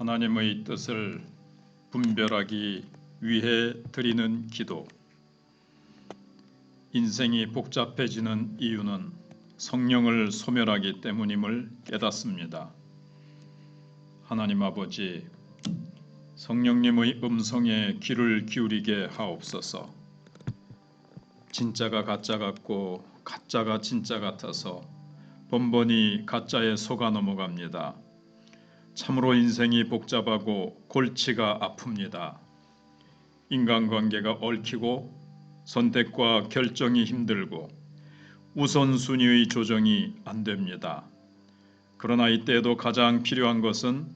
하나님의 뜻을 분별하기 위해 드리는 기도. 인생이 복잡해지는 이유는 성령을 소멸하기 때문임을 깨닫습니다. 하나님 아버지, 성령님의 음성에 귀를 기울이게 하옵소서. 진짜가 가짜 같고 가짜가 진짜 같아서 번번이 가짜에 속아 넘어갑니다. 참으로 인생이 복잡하고 골치가 아픕니다. 인간관계가 얽히고 선택과 결정이 힘들고 우선순위의 조정이 안 됩니다. 그러나 이때에도 가장 필요한 것은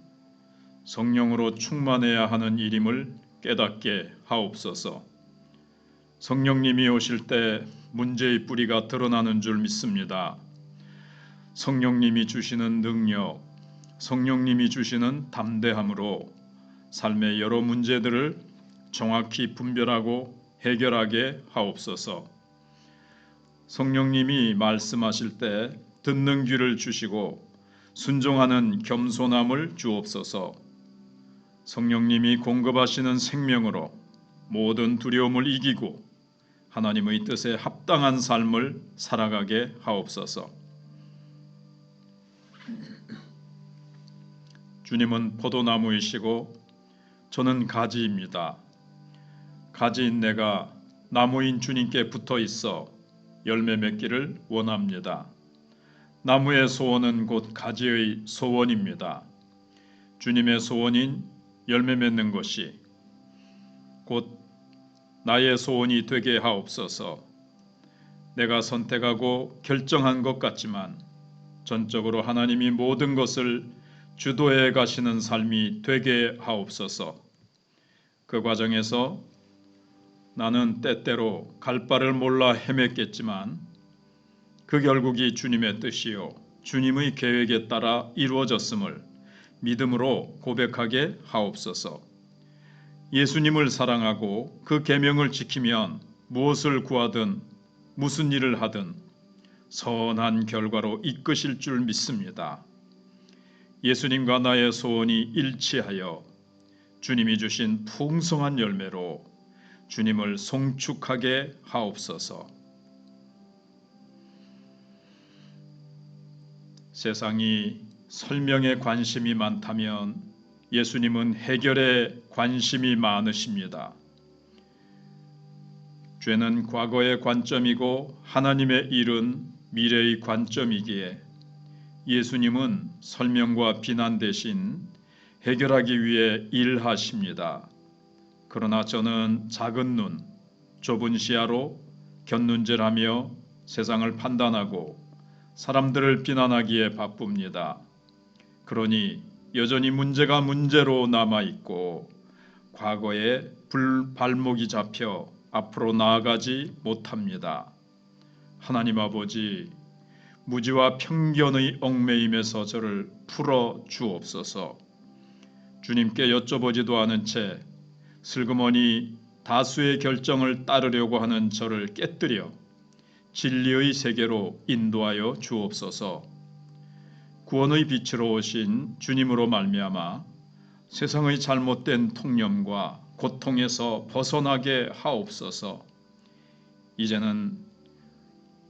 성령으로 충만해야 하는 일임을 깨닫게 하옵소서. 성령님이 오실 때 문제의 뿌리가 드러나는 줄 믿습니다. 성령님이 주시는 능력, 성령님이 주시는 담대함으로 삶의 여러 문제들을 정확히 분별하고 해결하게 하옵소서. 성령님이 말씀하실 때 듣는 귀를 주시고 순종하는 겸손함을 주옵소서. 성령님이 공급하시는 생명으로 모든 두려움을 이기고 하나님의 뜻에 합당한 삶을 살아가게 하옵소서. 주님은 포도나무이시고 저는 가지입니다. 가지인 내가 나무인 주님께 붙어 있어 열매 맺기를 원합니다. 나무의 소원은 곧 가지의 소원입니다. 주님의 소원인 열매 맺는 것이 곧 나의 소원이 되게 하옵소서. 내가 선택하고 결정한 것 같지만 전적으로 하나님이 모든 것을 주도해 가시는 삶이 되게 하옵소서. 그 과정에서 나는 때때로 갈 바를 몰라 헤맸겠지만 그 결국이 주님의 뜻이요 주님의 계획에 따라 이루어졌음을 믿음으로 고백하게 하옵소서. 예수님을 사랑하고 그 계명을 지키면 무엇을 구하든 무슨 일을 하든 선한 결과로 이끄실 줄 믿습니다. 예수님과 나의 소원이 일치하여 주님이 주신 풍성한 열매로 주님을 송축하게 하옵소서. 세상이 설명에 관심이 많다면 예수님은 해결에 관심이 많으십니다. 죄는 과거의 관점이고 하나님의 일은 미래의 관점이기에 예수님은 설명과 비난 대신 해결하기 위해 일하십니다. 그러나 저는 작은 눈, 좁은 시야로 곁눈질하며 세상을 판단하고 사람들을 비난하기에 바쁩니다. 그러니 여전히 문제가 문제로 남아있고 과거에 발목이 잡혀 앞으로 나아가지 못합니다. 하나님 아버지, 무지와 편견의 얽매임에서 저를 풀어 주옵소서. 주님께 여쭤보지도 않은 채 슬그머니 다수의 결정을 따르려고 하는 저를 깨뜨려 진리의 세계로 인도하여 주옵소서. 구원의 빛으로 오신 주님으로 말미암아 세상의 잘못된 통념과 고통에서 벗어나게 하옵소서. 이제는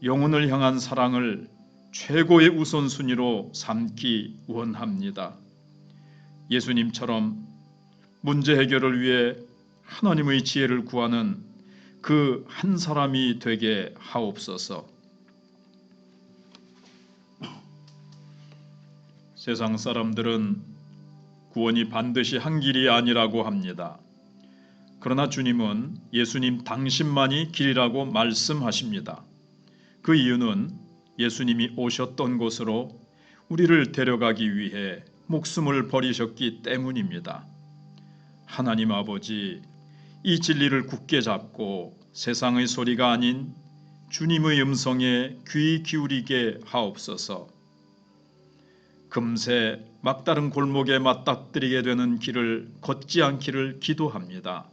영혼을 향한 사랑을 최고의 우선순위로 삼기 원합니다. 예수님처럼 문제 해결을 위해 하나님의 지혜를 구하는 그 한 사람이 되게 하옵소서. 세상 사람들은 구원이 반드시 한 길이 아니라고 합니다. 그러나 주님은 예수님 당신만이 길이라고 말씀하십니다. 그 이유는 예수님이 오셨던 곳으로 우리를 데려가기 위해 목숨을 버리셨기 때문입니다. 하나님 아버지, 이 진리를 굳게 잡고 세상의 소리가 아닌 주님의 음성에 귀 기울이게 하옵소서. 금세 막다른 골목에 맞닥뜨리게 되는 길을 걷지 않기를 기도합니다.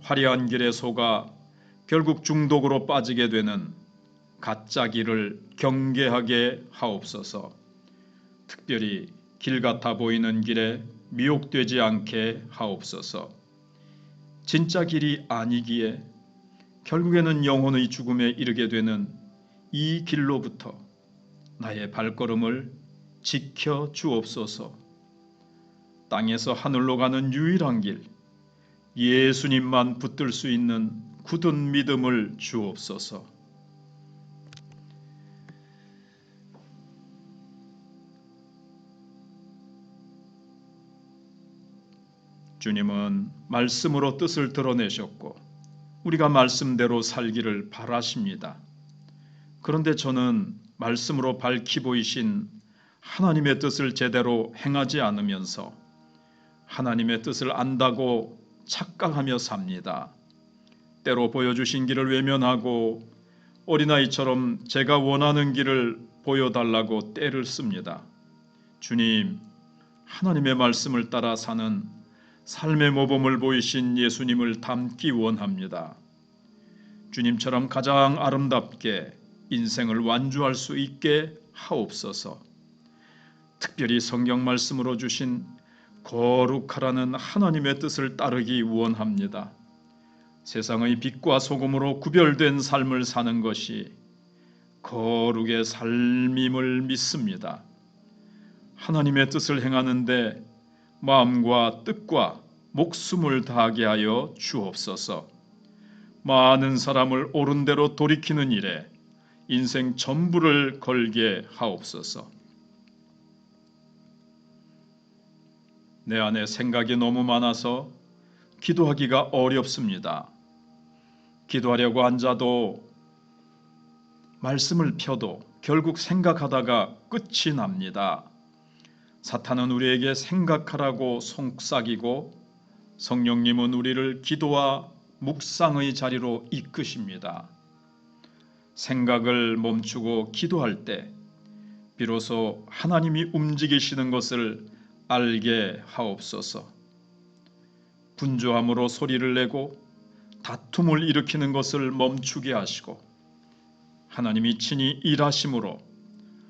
화려한 길에 속아 결국 중독으로 빠지게 되는 가짜 길을 경계하게 하옵소서. 특별히 길 같아 보이는 길에 미혹되지 않게 하옵소서. 진짜 길이 아니기에 결국에는 영혼의 죽음에 이르게 되는 이 길로부터 나의 발걸음을 지켜 주옵소서. 땅에서 하늘로 가는 유일한 길, 예수님만 붙들 수 있는 굳은 믿음을 주옵소서. 주님은 말씀으로 뜻을 드러내셨고 우리가 말씀대로 살기를 바라십니다. 그런데 저는 말씀으로 밝히 보이신 하나님의 뜻을 제대로 행하지 않으면서 하나님의 뜻을 안다고 착각하며 삽니다. 때로 보여주신 길을 외면하고 어린아이처럼 제가 원하는 길을 보여달라고 떼를 씁니다. 주님, 하나님의 말씀을 따라 사는 삶의 모범을 보이신 예수님을 닮기 원합니다. 주님처럼 가장 아름답게 인생을 완주할 수 있게 하옵소서. 특별히 성경 말씀으로 주신 거룩하라는 하나님의 뜻을 따르기 원합니다. 세상의 빛과 소금으로 구별된 삶을 사는 것이 거룩의 삶임을 믿습니다. 하나님의 뜻을 행하는데 마음과 뜻과 목숨을 다하게 하여 주옵소서. 많은 사람을 옳은 대로 돌이키는 일에 인생 전부를 걸게 하옵소서. 내 안에 생각이 너무 많아서 기도하기가 어렵습니다. 기도하려고 앉아도 말씀을 펴도 결국 생각하다가 끝이 납니다. 사탄은 우리에게 생각하라고 속삭이고 성령님은 우리를 기도와 묵상의 자리로 이끄십니다. 생각을 멈추고 기도할 때 비로소 하나님이 움직이시는 것을 알게 하옵소서. 분주함으로 소리를 내고 다툼을 일으키는 것을 멈추게 하시고 하나님이 친히 일하심으로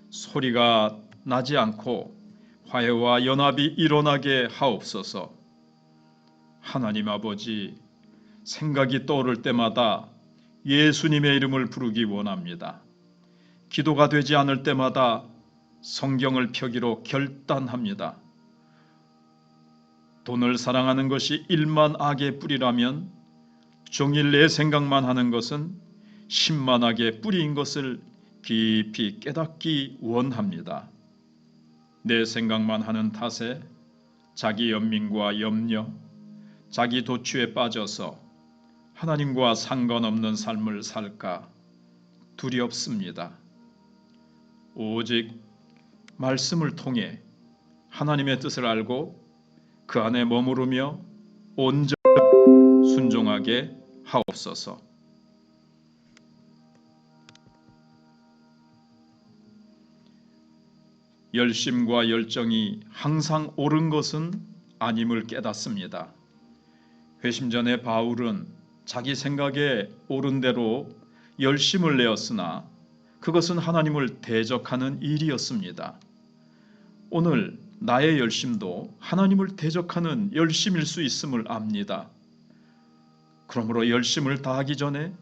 소리가 나지 않고 화해와 연합이 일어나게 하옵소서. 하나님 아버지, 생각이 떠오를 때마다 예수님의 이름을 부르기 원합니다. 기도가 되지 않을 때마다 성경을 펴기로 결단합니다. 돈을 사랑하는 것이 일만 악의 뿌리라면 종일 내 생각만 하는 것은 십만악의 뿌리인 것을 깊이 깨닫기 원합니다. 내 생각만 하는 탓에 자기 연민과 염려, 자기 도취에 빠져서 하나님과 상관없는 삶을 살까 두렵습니다. 오직 말씀을 통해 하나님의 뜻을 알고 그 안에 머무르며 온전히 순종하게 하옵소서. 열심과 열정이 항상 옳은 것은 아님을 깨닫습니다. 회심 전에 바울은 자기 생각에 옳은 대로 열심을 내었으나 그것은 하나님을 대적하는 일이었습니다. 오늘 나의 열심도 하나님을 대적하는 열심일 수 있음을 압니다. 그러므로 열심을 다하기 전에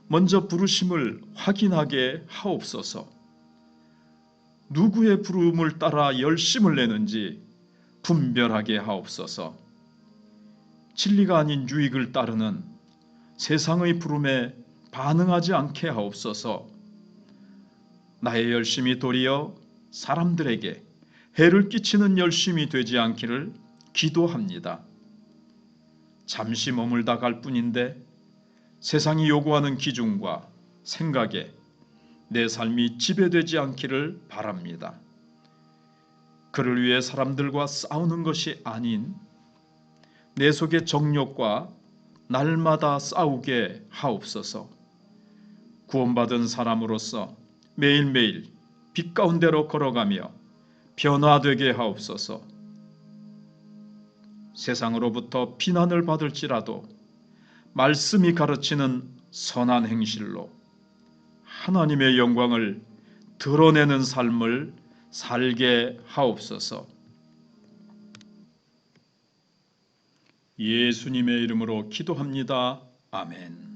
먼저 부르심을 확인하게 하옵소서. 누구의 부름을 따라 열심을 내는지 분별하게 하옵소서. 진리가 아닌 유익을 따르는 세상의 부름에 반응하지 않게 하옵소서. 나의 열심이 도리어 사람들에게 해를 끼치는 열심이 되지 않기를 기도합니다. 잠시 머물다 갈 뿐인데 세상이 요구하는 기준과 생각에 내 삶이 지배되지 않기를 바랍니다. 그를 위해 사람들과 싸우는 것이 아닌 내 속의 정욕과 날마다 싸우게 하옵소서. 구원받은 사람으로서 매일매일 빛 가운데로 걸어가며 변화되게 하옵소서. 세상으로부터 비난을 받을지라도 말씀이 가르치는 선한 행실로 하나님의 영광을 드러내는 삶을 살게 하옵소서. 예수님의 이름으로 기도합니다. 아멘.